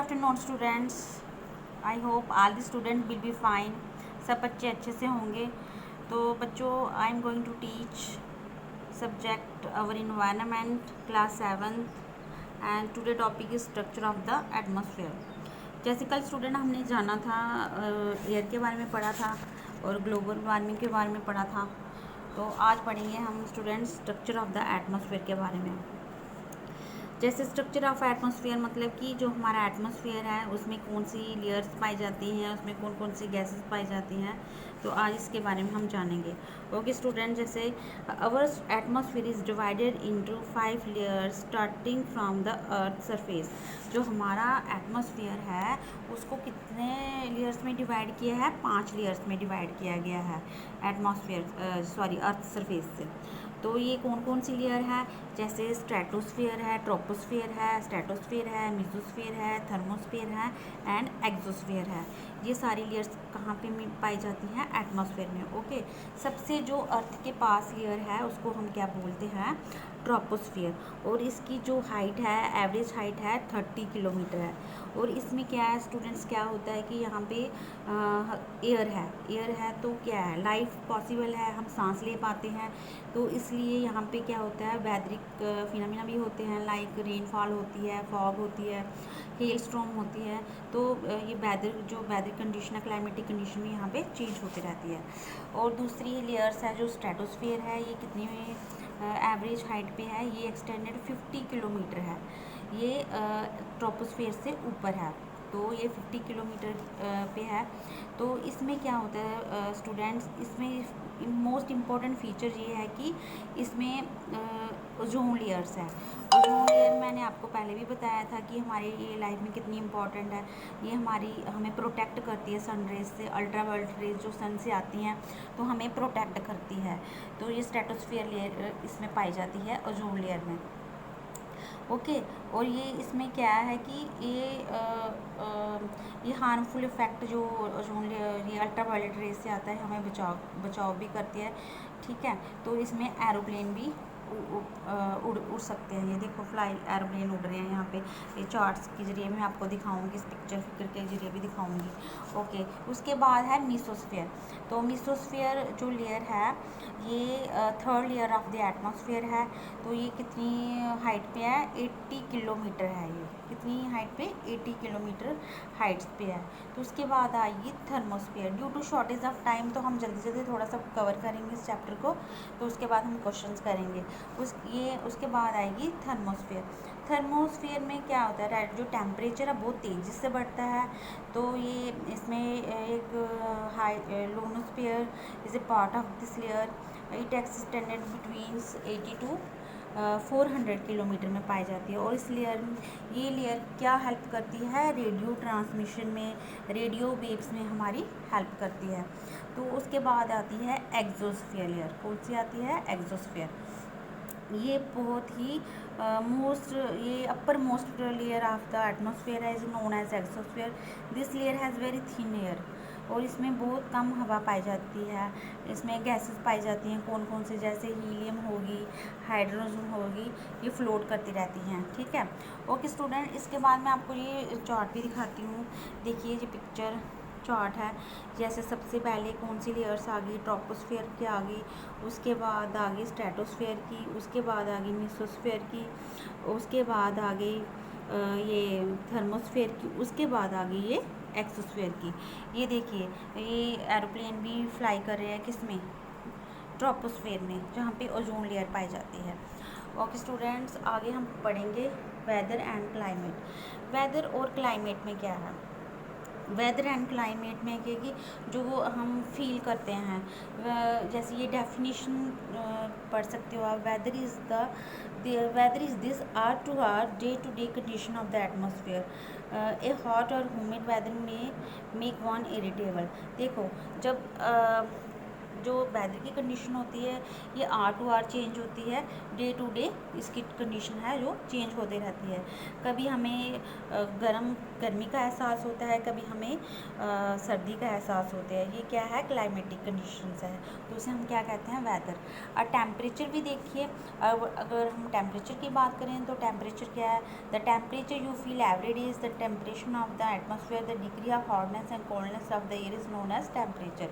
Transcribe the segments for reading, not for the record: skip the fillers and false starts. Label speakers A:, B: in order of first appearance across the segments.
A: Afternoon students, I hope all the student will be fine. सब बच्चे अच्छे से होंगे। तो बच्चों, I am going to teach subject our environment class 7th and today topic is structure of the atmosphere. जैसे कल student हमने जाना था, एयर के बारे में पढ़ा था और ग्लोबल वार्मिंग के बारे में पढ़ा था। तो आज पढ़ेंगे हम students structure of the atmosphere के बारे में। जैसे स्ट्रक्चर ऑफ एटमॉस्फेयर मतलब कि जो हमारा एटमॉस्फेयर है उसमें कौन सी लेयर्स पाई जाती हैं, उसमें कौन कौन सी गैसेस पाई जाती हैं। तो आज इसके बारे में हम जानेंगे। ओके स्टूडेंट, जैसे our atmosphere is divided into 5 layers starting from the earth surface. जो हमारा एटमॉस्फेयर है उसको कितने लेयर्स में डिवाइड किया है? 5 लेयर्स में डिवाइड किया गया है अर्थ सरफेस से। तो ये कौन कौन सी लेयर है? जैसे स्ट्रेटोस्फेयर है, ट्रोपोस्फेयर है, मेसोस्फेयर है, थर्मोस्फेयर है एंड एक्सोस्फेयर है। ये सारी लेयर्स कहाँ पे पाई जाती हैं? एटमॉस्फेयर में। ओके, सबसे जो अर्थ के पास लेयर है उसको हम क्या बोलते हैं? ट्रोपोस्फेयर। और इसकी जो हाइट है, एवरेज हाइट है 30 किलोमीटर है। और इसमें क्या है स्टूडेंट्स, क्या होता है कि यहाँ पे एयर है तो क्या है, लाइफ पॉसिबल है, हम सांस ले पाते हैं। तो इसलिए यहाँ पे क्या होता है, वेदरिक फिनोमिना भी होते हैं, लाइक रेनफॉल होती है, फॉग होती है, हेल स्टॉर्म होती है। तो ये वेदर कंडीशन है, क्लाइमेटिक कंडीशन भी यहाँ पे चेंज होती रहती है। और दूसरी लेयर्स है जो स्ट्रेटोस्फेयर है, ये कितनी एवरेज हाइट पे है? ये एक्सटेंडेड 50 किलोमीटर है। ये ट्रोपोस्फेयर से ऊपर है, तो ये 50 किलोमीटर पे है। तो इसमें क्या होता है स्टूडेंट्स, इसमें मोस्ट इम्पॉर्टेंट फीचर ये है कि इसमें ओजोन लेयर्स है। ओजोन लेयर मैंने आपको पहले भी बताया था कि हमारे ये लाइफ में कितनी इम्पॉर्टेंट है। ये हमें प्रोटेक्ट करती है सन रेज से, अल्ट्रावायलेट रेज जो सन से आती हैं तो हमें प्रोटेक्ट करती है। तो ये स्ट्रेटोस्फेयर लेयर इसमें पाई जाती है, ओजोन लेयर में। ओके, और ये इसमें क्या है कि ये हार्मफुल इफ़ेक्ट जो ओजोन लेयर, ये अल्ट्रावायलेट रेज से आता है, हमें बचाव भी करती है। ठीक है, तो इसमें एरोप्लेन भी उड़ सकते हैं। ये देखो फ्लाई एरोप्लेन उड़ रहे हैं यहाँ पे। ये चार्ट्स के जरिए मैं आपको दिखाऊंगी, इस पिक्चर फिगर के जरिए भी दिखाऊंगी। ओके, उसके बाद है मेसोस्फेयर। तो मेसोस्फेयर जो लेयर है ये 3rd layer of the atmosphere है। तो ये कितनी हाइट पे है? 80 किलोमीटर है। ये कितनी हाइट पे? 80 किलोमीटर हाइट्स पे है। तो उसके बाद आएगी thermosphere. Due to shortage of time तो हम जल्दी थोड़ा सा कवर करेंगे इस चैप्टर को, तो उसके बाद हम क्वेश्चंस करेंगे। उसके बाद आएगी थर्मोस्फेयर। थर्मोस्फेयर में क्या होता है, जो टेम्परेचर है बहुत तेज़ी से बढ़ता है। तो ये इसमें एक ionosphere is a part of this layer. It extended between 80 to 400 kilometre में पाई जाती है। और ये लेयर क्या हेल्प करती है? रेडियो ट्रांसमिशन में, रेडियो वेव्स में हमारी हेल्प करती है। तो उसके बाद आती है एक्सोस्फेयर लेयर। कौन सी आती है? एक्सोस्फेयर। ये बहुत ही ये upper most layer of the atmosphere है, is known as exosphere. This layer has very thin air. और इसमें बहुत कम हवा पाई जाती है। इसमें गैसेस पाई जाती हैं कौन कौन सी, जैसे हीलियम होगी, हाइड्रोजन होगी, ये फ्लोट करती रहती हैं। ठीक है, ओके स्टूडेंट, इसके बाद मैं आपको ये चार्ट भी दिखाती हूँ। देखिए ये पिक्चर चार्ट है। जैसे सबसे पहले कौन सी लेयर्स आ गई? ट्रोपोस्फेयर की आ गई, उसके बाद आ गई स्ट्रेटोस्फेयर की, उसके बाद आ गई मेसोस्फेयर की, उसके बाद आ गई ये थर्मोस्फेयर की, उसके बाद आ गई ये एक्सोस्फेयर की। ये देखिए ये एरोप्लेन भी फ्लाई कर रहे हैं, किसमें? ट्रोपोस्फेयर में, जहाँ पे ओजोन लेयर पाई जाती है। ओके स्टूडेंट्स, आगे हम पढ़ेंगे वेदर एंड क्लाइमेट। वेदर और क्लाइमेट में क्या है? वेदर एंड क्लाइमेट में क्या कि जो हम फील करते हैं, जैसे ये डेफिनेशन पढ़ सकते हो आप। Weather is this are today today condition of the atmosphere. A hot और humid weather may make one irritable. देखो, जब जो वेदर की कंडीशन होती है ये आर टू आर चेंज होती है, डे टू डे इसकी कंडीशन है जो चेंज होती रहती है। कभी हमें गर्मी का एहसास होता है, कभी हमें सर्दी का एहसास होता है। ये क्या है, क्लाइमेटिक कंडीशंस है, तो उसे हम क्या कहते हैं, वेदर। और टेम्परेचर भी देखिए, अब अगर हम टेम्परेचर की बात करें तो टेम्परेचर क्या है, the temperature you feel every day is the temperature of the atmosphere, the degree of hotness and coldness of the air is known as temperature.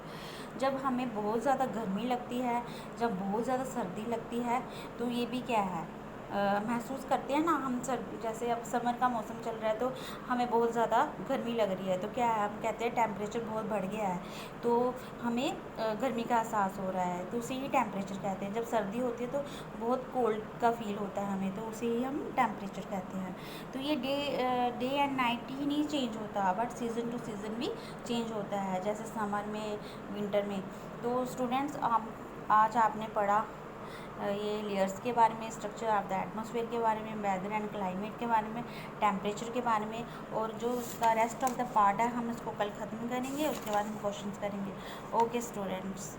A: जब हमें बहुत ज़्यादा गर्मी लगती है, जब बहुत ज़्यादा सर्दी लगती है, तो ये भी क्या है, महसूस करते हैं ना हम। सर्दी जैसे अब समर का मौसम चल रहा है तो हमें बहुत ज़्यादा गर्मी लग रही है, तो क्या है, हम कहते हैं टेम्परेचर बहुत बढ़ गया है, तो हमें गर्मी का एहसास हो रहा है, तो उसे ही टेम्परेचर कहते हैं। जब सर्दी होती है तो बहुत कोल्ड का फील होता है हमें, तो उसे ही हम टेम्परेचर कहते हैं। तो ये डे एंड नाइट ही नहीं चेंज होता, बट सीज़न टू सीज़न भी चेंज होता है, जैसे समर में, विंटर में। तो स्टूडेंट्स, आज आपने पढ़ा ये लेयर्स के बारे में, स्ट्रक्चर ऑफ द एटमॉस्फेयर के बारे में, वेदर एंड क्लाइमेट के बारे में, टेम्परेचर के बारे में, और जो उसका रेस्ट ऑफ द पार्ट है हम इसको कल ख़त्म करेंगे, उसके बाद हम क्वेश्चंस करेंगे। Okay students.